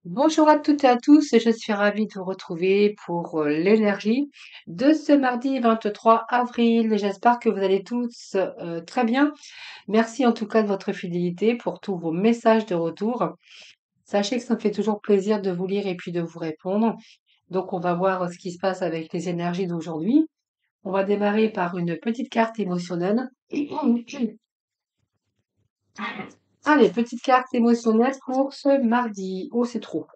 Bonjour à toutes et à tous, je suis ravie de vous retrouver pour l'énergie de ce mardi 23 avril. J'espère que vous allez tous très bien. Merci en tout cas de votre fidélité pour tous vos messages de retour. Sachez que ça me fait toujours plaisir de vous lire et puis de vous répondre. Donc on va voir ce qui se passe avec les énergies d'aujourd'hui. On va démarrer par une petite carte émotionnelle. Allez, petite carte émotionnelle pour ce mardi. Oh, c'est trop.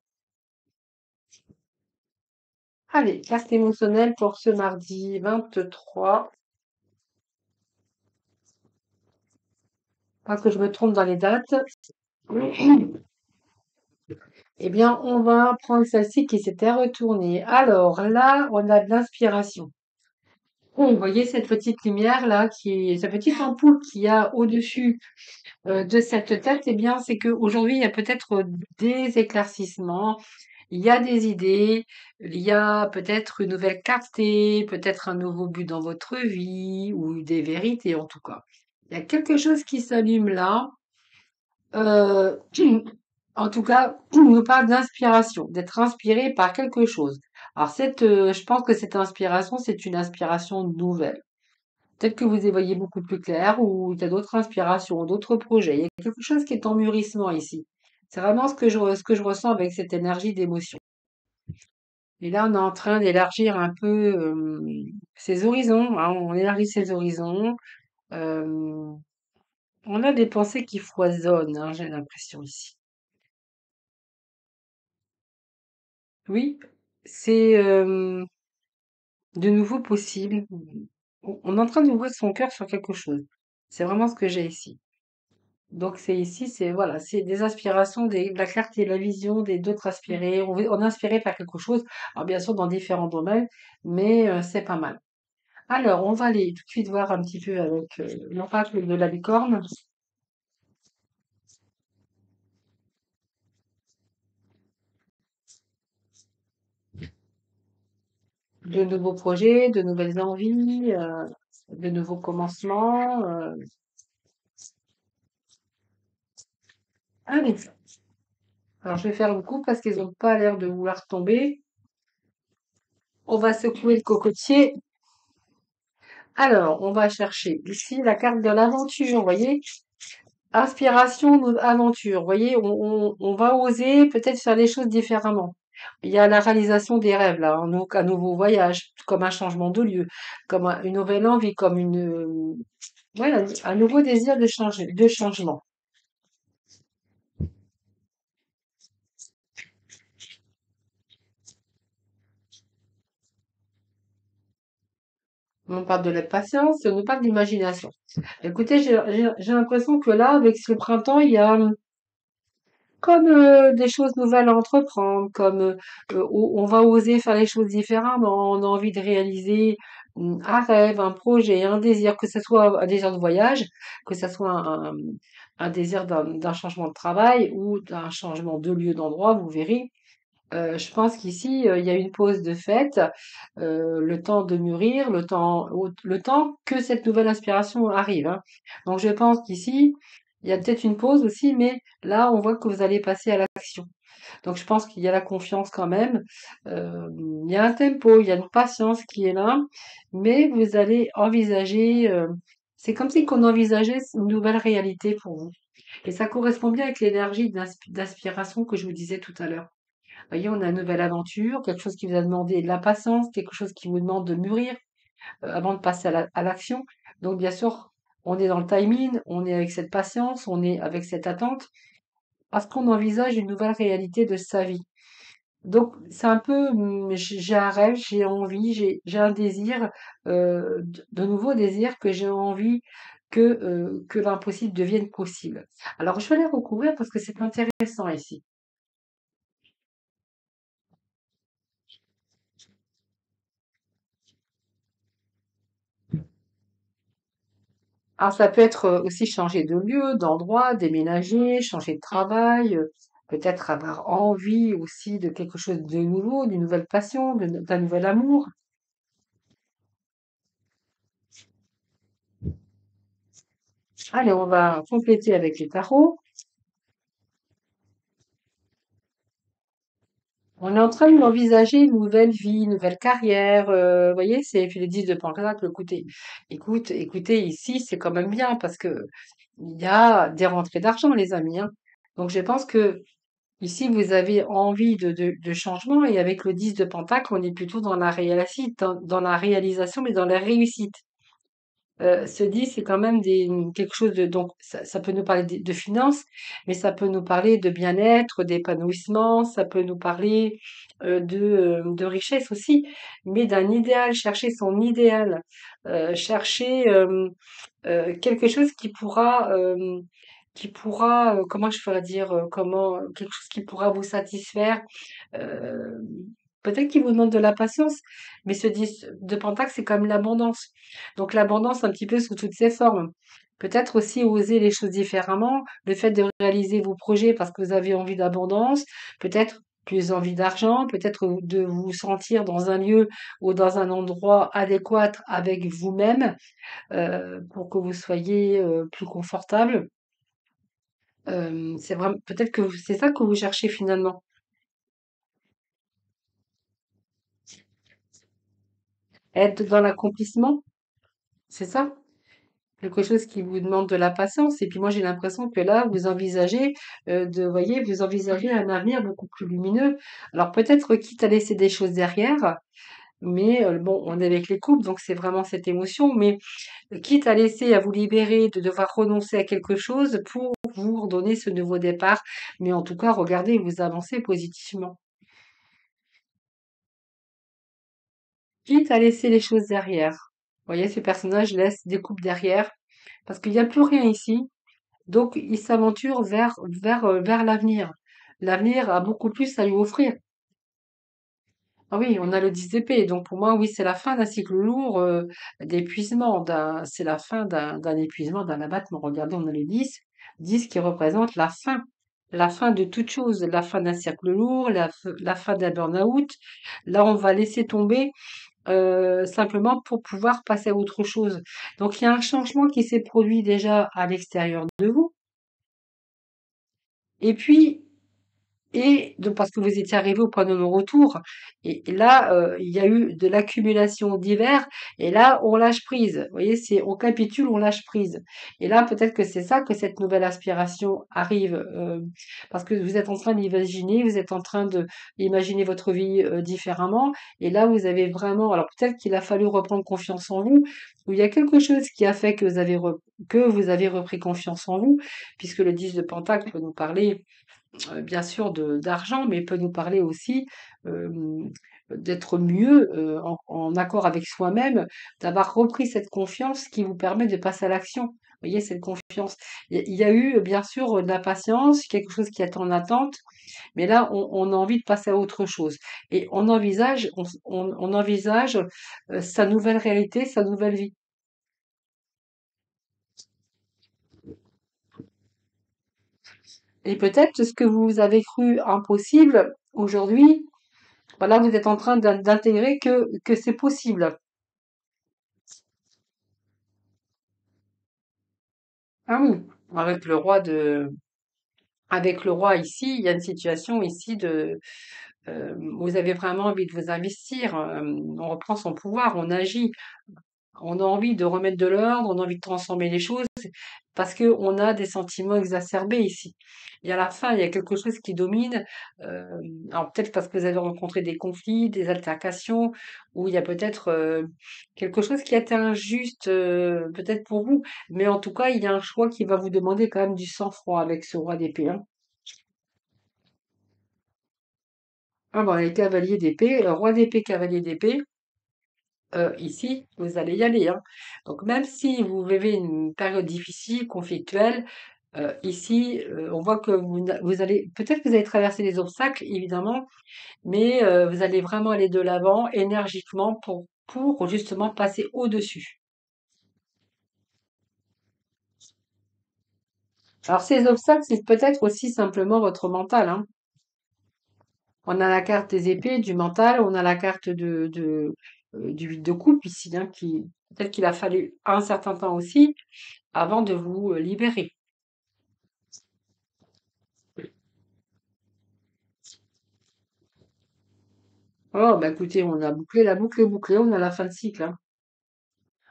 Allez, carte émotionnelle pour ce mardi 23. Pas que je me trompe dans les dates. Eh bien, on va prendre celle-ci qui s'était retournée. Alors là, on a de l'inspiration. Vous voyez cette petite lumière là, cette petite ampoule qu'il y a au-dessus de cette tête, eh bien, c'est qu'aujourd'hui, il y a peut-être des éclaircissements, il y a des idées, il y a peut-être une nouvelle clarté, peut-être un nouveau but dans votre vie, ou des vérités en tout cas. Il y a quelque chose qui s'allume là. Euh, En tout cas, on nous parle d'inspiration, d'être inspiré par quelque chose. Alors je pense que cette inspiration, c'est une inspiration nouvelle. Peut-être que vous y voyez beaucoup plus clair ou il y a d'autres inspirations, d'autres projets. Il y a quelque chose qui est en mûrissement ici. C'est vraiment ce que je ressens avec cette énergie d'émotion. Et là, on est en train d'élargir un peu ses horizons, hein. On élargit ses horizons. Euh, on a des pensées qui foisonnent, hein, j'ai l'impression ici. Oui, c'est de nouveau possible. On est en train d'ouvrir son cœur sur quelque chose. C'est vraiment ce que j'ai ici. Donc c'est ici, c'est voilà, c'est des inspirations, de la clarté, de la vision, des d'autres aspirés. On est inspiré par quelque chose. Alors bien sûr dans différents domaines, mais c'est pas mal. Alors on va aller tout de suite voir un petit peu avec l'oracle de la licorne. De nouveaux projets, de nouvelles envies, de nouveaux commencements. Allez, alors je vais faire une coupe parce qu'ils n'ont pas l'air de vouloir tomber. On va secouer le cocotier. Alors, on va chercher ici la carte de l'aventure, vous voyez? Inspiration, aventure. Vous voyez, on va oser peut-être faire les choses différemment. Il y a la réalisation des rêves, là, donc un nouveau voyage, comme un changement de lieu, comme une nouvelle envie, comme ouais, un nouveau désir de changer, de changement. On parle de la patience, on nous parle d'imagination. Écoutez, j'ai l'impression que là, avec ce printemps, il y a comme des choses nouvelles à entreprendre, comme on va oser faire les choses différemment, on a envie de réaliser un rêve, un projet, un désir, que ce soit un désir de voyage, que ce soit un désir d'un changement de travail ou d'un changement de lieu, d'endroit, vous verrez. Je pense qu'ici, il y a une pause de fête, le temps de mûrir, le temps que cette nouvelle inspiration arrive, hein. Donc je pense qu'ici, il y a peut-être une pause aussi, mais là, on voit que vous allez passer à l'action. Donc je pense qu'il y a la confiance quand même. Il y a un tempo, il y a une patience qui est là, mais vous allez envisager, c'est comme si qu'on envisageait une nouvelle réalité pour vous. Et ça correspond bien avec l'énergie d'inspiration que je vous disais tout à l'heure. Voyez, on a une nouvelle aventure, quelque chose qui vous a demandé de la patience, quelque chose qui vous demande de mûrir avant de passer à l'action. Donc, bien sûr, on est dans le timing, on est avec cette patience, on est avec cette attente, parce qu'on envisage une nouvelle réalité de sa vie. Donc, c'est un peu, j'ai un rêve, j'ai envie, j'ai un désir, de nouveaux désirs que j'ai envie que l'impossible devienne possible. Alors, je vais les recouvrir parce que c'est intéressant ici. Alors ça peut être aussi changer de lieu, d'endroit, déménager, changer de travail, peut-être avoir envie aussi de quelque chose de nouveau, d'une nouvelle passion, d'un nouvel amour. Allez, on va compléter avec les tarots. On est en train d'envisager une nouvelle vie, une nouvelle carrière. Vous voyez, c'est puis le 10 de Pentacle. Écoutez, ici, c'est quand même bien parce que il y a des rentrées d'argent, les amis, hein. Donc, je pense que ici, vous avez envie de changement et avec le 10 de Pentacle, on est plutôt dans la réussite, dans la réalisation, mais dans la réussite. Se dit, c'est quand même quelque chose de donc ça peut nous parler de finances, mais ça peut nous parler de bien-être, d'épanouissement, ça peut nous parler, de richesse aussi, mais d'un idéal, chercher son idéal, chercher, quelque chose qui pourra, comment je pourrais dire? Comment quelque chose qui pourra vous satisfaire. Heu, Peut-être qu'il vous demande de la patience, mais ce 10 de Pentacle, c'est quand même l'abondance. Donc l'abondance un petit peu sous toutes ses formes. Peut-être aussi oser les choses différemment, le fait de réaliser vos projets parce que vous avez envie d'abondance, peut-être plus envie d'argent, peut-être de vous sentir dans un lieu ou dans un endroit adéquat avec vous-même, pour que vous soyez, plus confortable. C'est vraiment peut-être que c'est ça que vous cherchez finalement. Être dans l'accomplissement, c'est ça? Quelque chose qui vous demande de la patience et puis moi j'ai l'impression que là vous envisagez, voyez, vous envisagez un avenir beaucoup plus lumineux. Alors peut-être quitte à laisser des choses derrière, mais bon, on est avec les couples donc c'est vraiment cette émotion, mais quitte à laisser, à vous libérer de devoir renoncer à quelque chose pour vous redonner ce nouveau départ, mais en tout cas regardez, vous avancez positivement. Quitte à laisser les choses derrière. Vous voyez, ce personnage laisse des coupes derrière parce qu'il n'y a plus rien ici. Donc, il s'aventure vers l'avenir. L'avenir a beaucoup plus à lui offrir. Ah oui, on a le 10 d'épée. Donc, pour moi, oui, c'est la fin d'un cycle lourd, d'épuisement. C'est la fin d'un épuisement, d'un abattement. Regardez, on a le 10 qui représente la fin. La fin de toute chose. La fin d'un cercle lourd, la fin d'un burn-out. Là, on va laisser tomber simplement pour pouvoir passer à autre chose. Donc il y a un changement qui s'est produit déjà à l'extérieur de vous. Et puis, et donc parce que vous étiez arrivé au point de non-retour, et là, il y a eu de l'accumulation divers, et là, on lâche prise. Vous voyez, c'est on capitule, on lâche prise. Et là, peut-être que c'est ça que cette nouvelle aspiration arrive, parce que vous êtes en train d'imaginer, vous êtes en train de imaginer votre vie différemment, et là, vous avez vraiment, alors peut-être qu'il a fallu reprendre confiance en vous, ou il y a quelque chose qui a fait que vous avez repris confiance en vous, puisque le 10 de Pentacle peut nous parler bien sûr d'argent, mais peut nous parler aussi d'être mieux en accord avec soi-même, d'avoir repris cette confiance qui vous permet de passer à l'action. Vous voyez, cette confiance. Il y a eu bien sûr de la patience, quelque chose qui est en attente, mais là, on a envie de passer à autre chose. Et on envisage sa nouvelle réalité, sa nouvelle vie. Et peut-être ce que vous avez cru impossible aujourd'hui, voilà, vous êtes en train d'intégrer que c'est possible. Ah oui, avec le roi de, avec le roi ici, il y a une situation ici vous avez vraiment envie de vous investir. On reprend son pouvoir, on agit. On a envie de remettre de l'ordre, on a envie de transformer les choses parce que on a des sentiments exacerbés ici. Et à la fin, il y a quelque chose qui domine. euh, alors peut-être parce que vous avez rencontré des conflits, des altercations, ou il y a peut-être quelque chose qui a été injuste, peut-être pour vous. Mais en tout cas, il y a un choix qui va vous demander quand même du sang-froid avec ce roi d'épée, hein. Ah bon, les cavaliers d'épée, roi d'épée, cavalier d'épée. Ici, vous allez y aller, hein. Donc même si vous vivez une période difficile, conflictuelle, ici, on voit que vous allez peut-être que vous allez traverser des obstacles évidemment, mais vous allez vraiment aller de l'avant énergiquement pour justement passer au-dessus. Alors ces obstacles, c'est peut-être aussi simplement votre mental, hein. On a la carte des épées, du mental, on a la carte du 8 de coupe ici, hein, qui peut-être qu'il a fallu un certain temps aussi avant de vous, libérer. Oh, bah écoutez, on a bouclé, la boucle est bouclée, on a la fin de cycle, hein.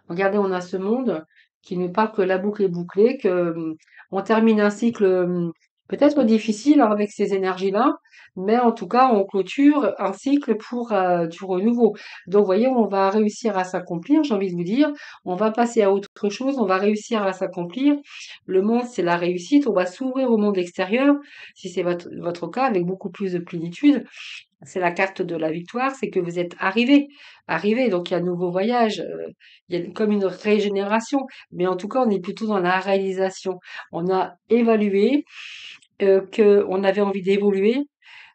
Regardez, on a ce monde qui ne parle que la boucle est bouclée, que on termine un cycle peut-être difficile hein, avec ces énergies-là, mais en tout cas, on clôture un cycle pour du renouveau. Donc, vous voyez, on va réussir à s'accomplir, j'ai envie de vous dire, on va passer à autre chose, on va réussir à s'accomplir. Le monde, c'est la réussite, on va s'ouvrir au monde extérieur, si c'est votre cas, avec beaucoup plus de plénitude. C'est la carte de la victoire, c'est que vous êtes arrivé, donc il y a un nouveau voyage, il y a comme une régénération, mais en tout cas, on est plutôt dans la réalisation. On a évalué qu'on avait envie d'évoluer.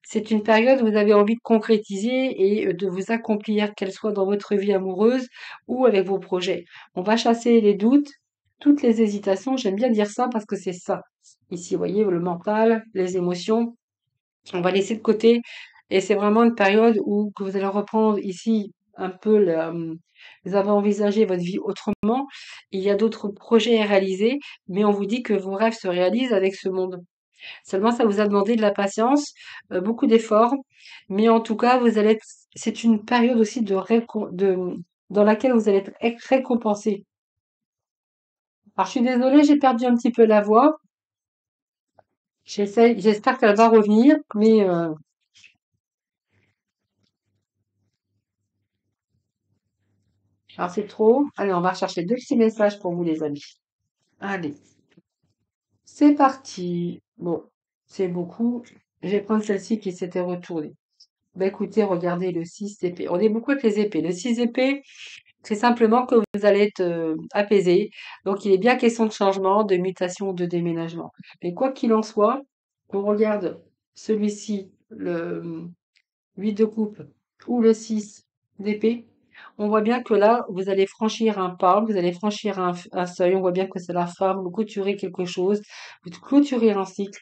C'est une période où vous avez envie de concrétiser et de vous accomplir, qu'elle soit dans votre vie amoureuse ou avec vos projets. On va chasser les doutes, toutes les hésitations. J'aime bien dire ça parce que c'est ça. Ici, vous voyez, le mental, les émotions, on va laisser de côté et c'est vraiment une période où que vous allez reprendre ici un peu vous avez envisagé votre vie autrement. Il y a d'autres projets à réaliser, mais on vous dit que vos rêves se réalisent avec ce monde. Seulement, ça vous a demandé de la patience, beaucoup d'efforts, mais en tout cas, c'est une période aussi dans laquelle vous allez être récompensé. Alors, je suis désolée, j'ai perdu un petit peu la voix. J'espère qu'elle va revenir, mais alors c'est trop. Allez, on va rechercher deux petits messages pour vous, les amis. Allez, c'est parti. Bon, c'est beaucoup. Je vais prendre celle-ci qui s'était retournée. Bah écoutez, regardez le 6 épée. On est beaucoup avec les épées. Le 6 épée, c'est simplement que vous allez être apaisé. Donc il est bien question de changement, de mutation, de déménagement. Mais quoi qu'il en soit, on regarde celui-ci, le 8 de coupe ou le 6 d'épée, on voit bien que là, vous allez franchir un pas, vous allez franchir un seuil, on voit bien que c'est la fin, vous clôturez quelque chose, vous clôturez un cycle,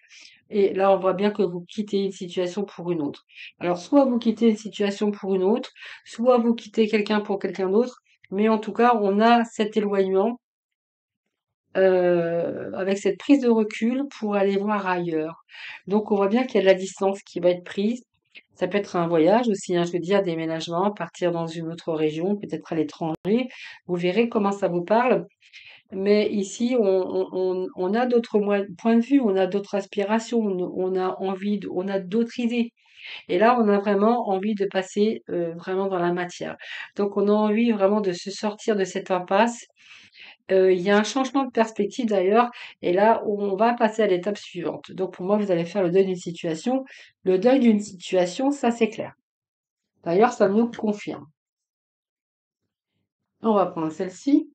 et là, on voit bien que vous quittez une situation pour une autre. Alors, soit vous quittez une situation pour une autre, soit vous quittez quelqu'un pour quelqu'un d'autre, mais en tout cas, on a cet éloignement avec cette prise de recul pour aller voir ailleurs. Donc on voit bien qu'il y a de la distance qui va être prise. Ça peut être un voyage aussi, hein, je veux dire, déménagement, partir dans une autre région, peut-être à l'étranger. Vous verrez comment ça vous parle. Mais ici, on a d'autres points de vue, on a d'autres aspirations, on a envie, on a d'autres idées. Et là, on a vraiment envie de passer vraiment dans la matière. Donc, on a envie vraiment de se sortir de cette impasse. Il y a un changement de perspective d'ailleurs, et là, on va passer à l'étape suivante. Donc, pour moi, vous allez faire le deuil d'une situation. Le deuil d'une situation, ça c'est clair. D'ailleurs, ça nous confirme. On va prendre celle-ci,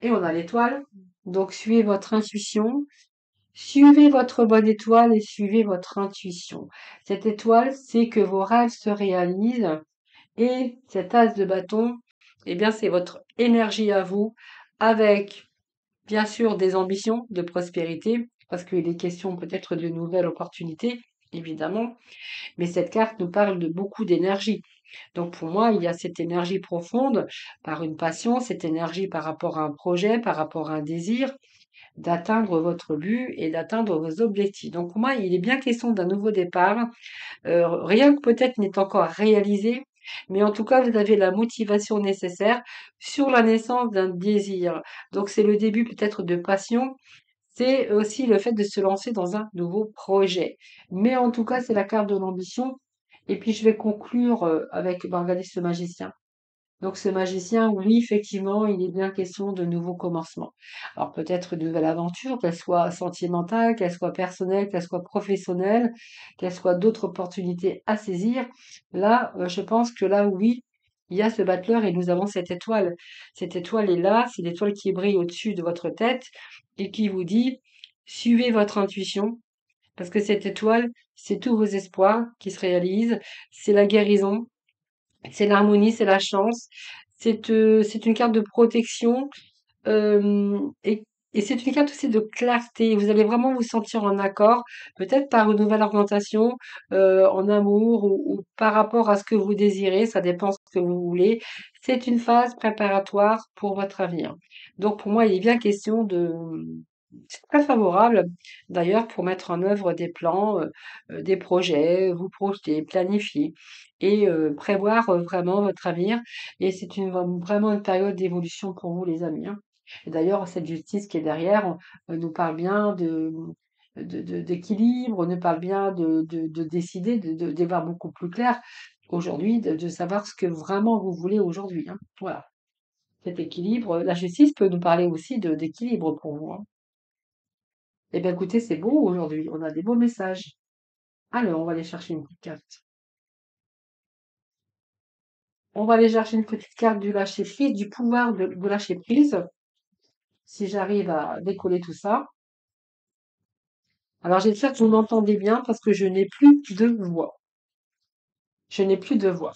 et on a l'étoile. Donc, suivez votre intuition. Suivez votre bonne étoile et suivez votre intuition. Cette étoile, c'est que vos rêves se réalisent et cet as de bâton, eh bien, c'est votre énergie à vous avec, bien sûr, des ambitions de prospérité parce qu'il est question peut-être de nouvelles opportunités, évidemment, mais cette carte nous parle de beaucoup d'énergie. Donc pour moi, il y a cette énergie profonde par une passion, cette énergie par rapport à un projet, par rapport à un désir, d'atteindre votre but et d'atteindre vos objectifs. Donc pour moi, il est bien question d'un nouveau départ. Rien que peut-être n'est encore réalisé, mais en tout cas, vous avez la motivation nécessaire sur la naissance d'un désir. Donc c'est le début peut-être de passion. C'est aussi le fait de se lancer dans un nouveau projet. Mais en tout cas, c'est la carte de l'ambition. Et puis je vais conclure avec, ben, regardez ce magicien. Donc ce magicien, oui, effectivement, il est bien question de nouveaux commencements. Alors peut-être une nouvelle aventure, qu'elle soit sentimentale, qu'elle soit personnelle, qu'elle soit professionnelle, qu'elle soit d'autres opportunités à saisir. Là, je pense que là, oui, il y a ce battleur et nous avons cette étoile. Cette étoile est là, c'est l'étoile qui brille au-dessus de votre tête et qui vous dit, suivez votre intuition, parce que cette étoile, c'est tous vos espoirs qui se réalisent, c'est la guérison, c'est l'harmonie, c'est la chance. C'est une carte de protection et, c'est une carte aussi de clarté. Vous allez vraiment vous sentir en accord, peut-être par une nouvelle orientation, en amour ou par rapport à ce que vous désirez, ça dépend ce que vous voulez. C'est une phase préparatoire pour votre avenir. Donc pour moi, il est bien question C'est très favorable, d'ailleurs, pour mettre en œuvre des plans, des projets, vous projeter, planifier et prévoir, vraiment votre avenir et c'est vraiment une période d'évolution pour vous, les amis, hein. Et d'ailleurs, cette justice qui est derrière, nous parle bien d'équilibre, nous parle bien de décider, d'y voir beaucoup plus clair aujourd'hui, de savoir ce que vraiment vous voulez aujourd'hui, hein. Voilà, cet équilibre, la justice peut nous parler aussi de d'équilibre pour vous, hein. Eh bien, écoutez, c'est beau aujourd'hui. On a des beaux messages. Alors, on va aller chercher une petite carte. On va aller chercher une petite carte du lâcher prise, du pouvoir de lâcher prise, si j'arrive à décoller tout ça. Alors, j'espère que vous m'entendez bien parce que je n'ai plus de voix. Je n'ai plus de voix.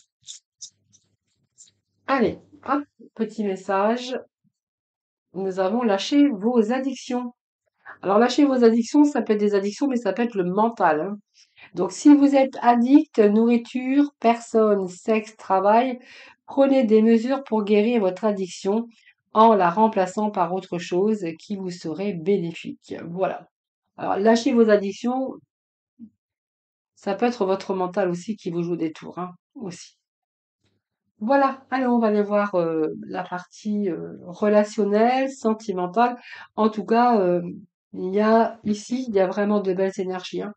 Allez, hop, petit message. Nous avons lâché vos addictions. Alors, lâcher vos addictions, ça peut être des addictions, mais ça peut être le mental, hein. Donc, si vous êtes addict, nourriture, personne, sexe, travail, prenez des mesures pour guérir votre addiction en la remplaçant par autre chose qui vous serait bénéfique. Voilà. Alors, lâchez vos addictions, ça peut être votre mental aussi qui vous joue des tours, hein, aussi. Voilà. Allez, on va aller voir la partie relationnelle, sentimentale. En tout cas, il y a vraiment de belles énergies, hein.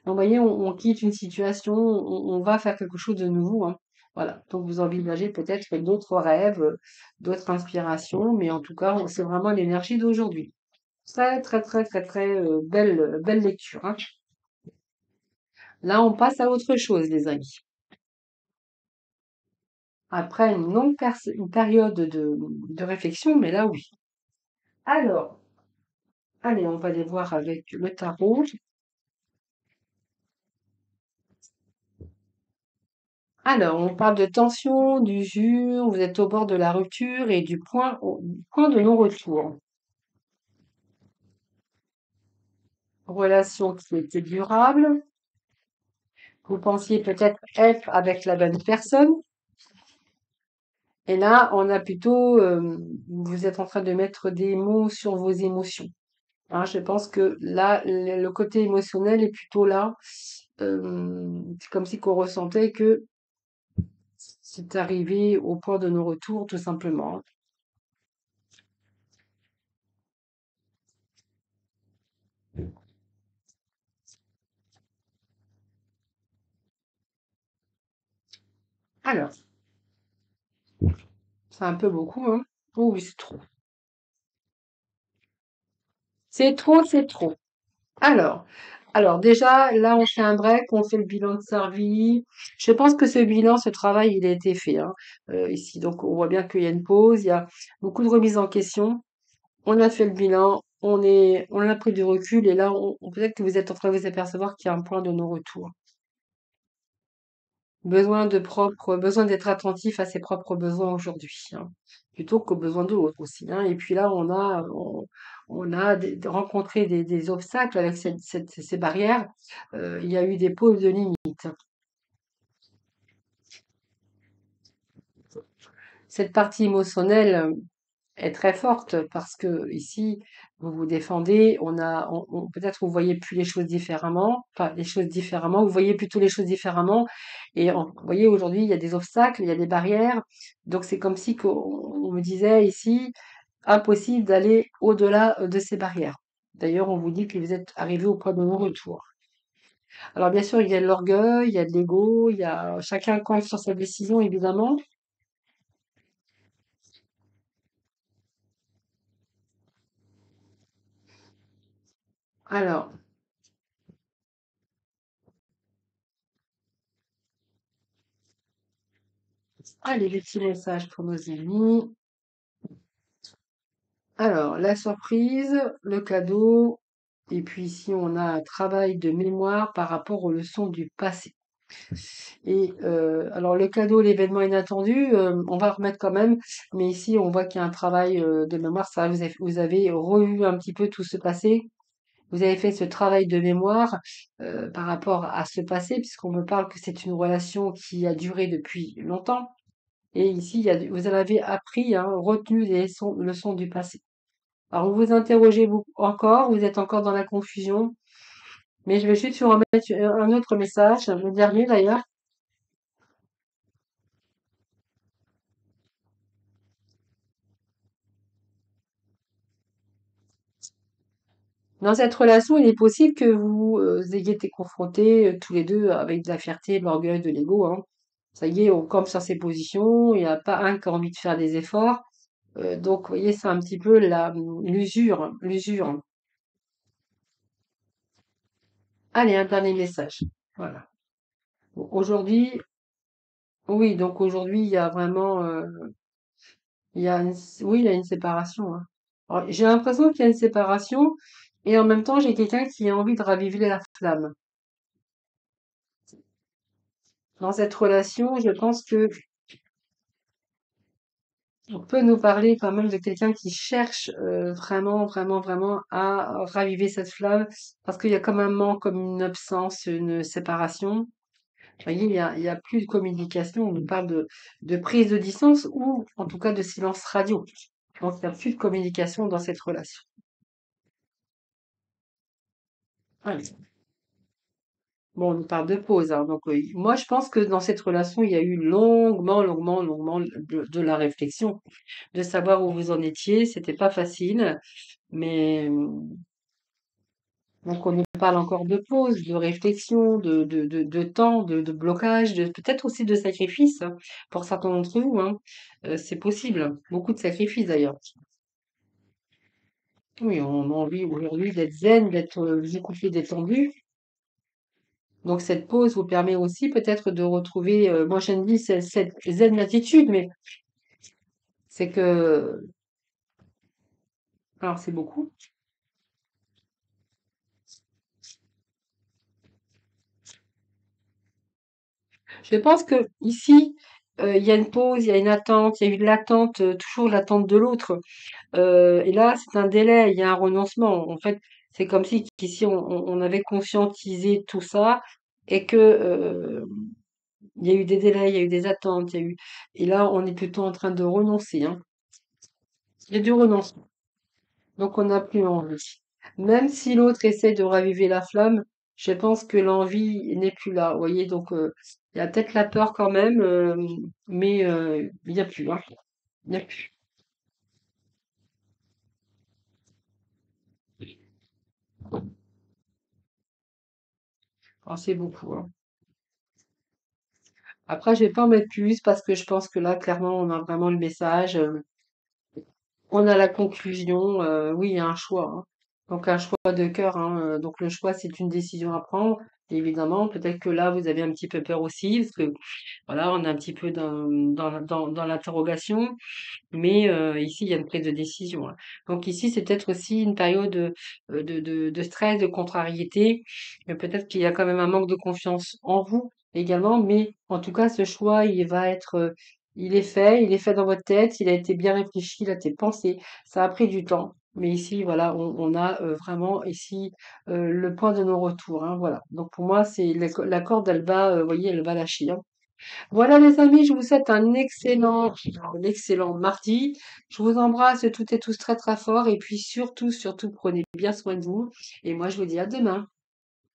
Donc, vous voyez, on quitte une situation, on va faire quelque chose de nouveau, hein. Voilà. Donc, vous envisagez peut-être d'autres rêves, d'autres inspirations, mais en tout cas, c'est vraiment l'énergie d'aujourd'hui. Très, très, très, très, très belle lecture, hein. Là, on passe à autre chose, les amis. Après une longue une période de réflexion, mais là, oui. Alors, allez, on va aller voir avec le tarot. Alors, on parle de tension, d'usure, vous êtes au bord de la rupture et du point de non-retour. Relation qui était durable. Vous pensiez peut-être être avec la bonne personne. Et là, on a plutôt, vous êtes en train de mettre des mots sur vos émotions, hein. Je pense que là, le côté émotionnel est plutôt là. C'est comme si qu'on ressentait que c'est arrivé au point de non-retour, tout simplement, hein. Alors, c'est un peu beaucoup, hein. Oh oui, c'est trop. C'est trop, c'est trop. Alors, alors déjà, là, on fait un break, on fait le bilan de sa vie. Je pense que ce bilan, ce travail, il a été fait, hein, ici. Donc, on voit bien qu'il y a une pause, il y a beaucoup de remises en question. On a fait le bilan, on a pris du recul et là, peut-être que vous êtes en train de vous apercevoir qu'il y a un point de non-retour. Besoin d'être attentif à ses propres besoins aujourd'hui, hein, plutôt qu'aux besoins de l'autre aussi, hein. Et puis là, on a rencontré des obstacles avec ces barrières. Il y a eu des poses de limites. Cette partie émotionnelle est très forte parce que ici, vous vous défendez, peut-être vous voyez plus les choses différemment, enfin les choses différemment, vous voyez plutôt les choses différemment. Et vous voyez, aujourd'hui, il y a des obstacles, il y a des barrières. Donc c'est comme si on me disait ici, impossible d'aller au-delà de ces barrières. D'ailleurs, on vous dit que vous êtes arrivé au point de non-retour. Alors bien sûr, il y a de l'orgueil, il y a de l'ego, il y a chacun compte sur sa décision, évidemment. Alors, allez, les petits messages pour nos amis. Alors, la surprise, le cadeau, et puis ici on a un travail de mémoire par rapport aux leçons du passé. Et alors le cadeau, l'événement inattendu, on va remettre quand même, mais ici on voit qu'il y a un travail de mémoire. Ça, vous avez revu un petit peu tout ce passé. Vous avez fait ce travail de mémoire par rapport à ce passé, puisqu'on me parle que c'est une relation qui a duré depuis longtemps. Et ici, vous en avez appris, hein, retenu les leçons du passé. Alors, vous vous interrogez encore, vous êtes encore dans la confusion, mais je vais juste vous remettre un autre message, le dernier d'ailleurs. Dans cette relation, il est possible que vous ayez été confrontés tous les deux avec de la fierté, de l'orgueil, de l'ego, hein. Ça y est, on campe sur ses positions, il n'y a pas un qui a envie de faire des efforts. Donc, vous voyez, c'est un petit peu l'usure, l'usure. Allez, un dernier message. Voilà. Bon, aujourd'hui, oui, donc aujourd'hui, il y a vraiment, oui, il y a une séparation, hein. Alors, j'ai l'impression qu'il y a une séparation, et en même temps, j'ai quelqu'un qui a envie de raviver la flamme. Dans cette relation, je pense que on peut nous parler quand même de quelqu'un qui cherche vraiment, vraiment, vraiment à raviver cette flamme, parce qu'il y a comme un manque, comme une absence, une séparation. Vous voyez, il y a plus de communication. On nous parle de prise de distance ou en tout cas de silence radio. Donc, il n'y a plus de communication dans cette relation. Allez. Bon, on nous parle de pause, hein. Donc, moi, je pense que dans cette relation, il y a eu longuement, longuement, longuement de la réflexion, de savoir où vous en étiez. C'était pas facile, mais donc on nous parle encore de pause, de réflexion, de temps, de blocage, peut-être aussi de sacrifice, hein, pour certains d'entre vous, hein. C'est possible. Beaucoup de sacrifices d'ailleurs. Oui, on a envie aujourd'hui d'être zen, d'être beaucoup plus détendu. Donc cette pause vous permet aussi peut-être de retrouver, moi je ne dis cette zen attitude, mais c'est que, alors c'est beaucoup. Je pense que ici, il y a une pause, il y a une attente, il y a eu de l'attente, toujours l'attente de l'autre. Et là, c'est un délai, il y a un renoncement. En fait, c'est comme si qu'ici on avait conscientisé tout ça et que il y a eu des délais, il y a eu des attentes, il y a eu et là, on est plutôt en train de renoncer, hein. Il y a du renoncement. Donc on n'a plus envie. Même si l'autre essaie de raviver la flamme, je pense que l'envie n'est plus là. Vous voyez, donc il y a peut-être la peur quand même, mais il n'y a plus, hein. Il n'y a plus. Ah, c'est beaucoup, hein. Après, je vais pas en mettre plus parce que je pense que là, clairement, on a vraiment le message. On a la conclusion. Oui, il y a un choix, hein. Donc un choix de cœur, hein. Donc le choix, c'est une décision à prendre. Évidemment, peut-être que là, vous avez un petit peu peur aussi, parce que voilà, on est un petit peu dans l'interrogation. Mais ici, il y a une prise de décision, hein. Donc ici, c'est peut-être aussi une période de stress, de contrariété. Mais peut-être qu'il y a quand même un manque de confiance en vous également. Mais en tout cas, ce choix, il est fait dans votre tête, il a été bien réfléchi, il a été pensé. Ça a pris du temps. Mais ici, voilà, on a vraiment ici le point de non-retour, hein, voilà. Donc pour moi, c'est la corde, elle va, vous voyez, elle va lâcher, hein. Voilà les amis, je vous souhaite un excellent mardi. Je vous embrasse toutes et tous très très fort et puis surtout, surtout prenez bien soin de vous. Et moi je vous dis à demain.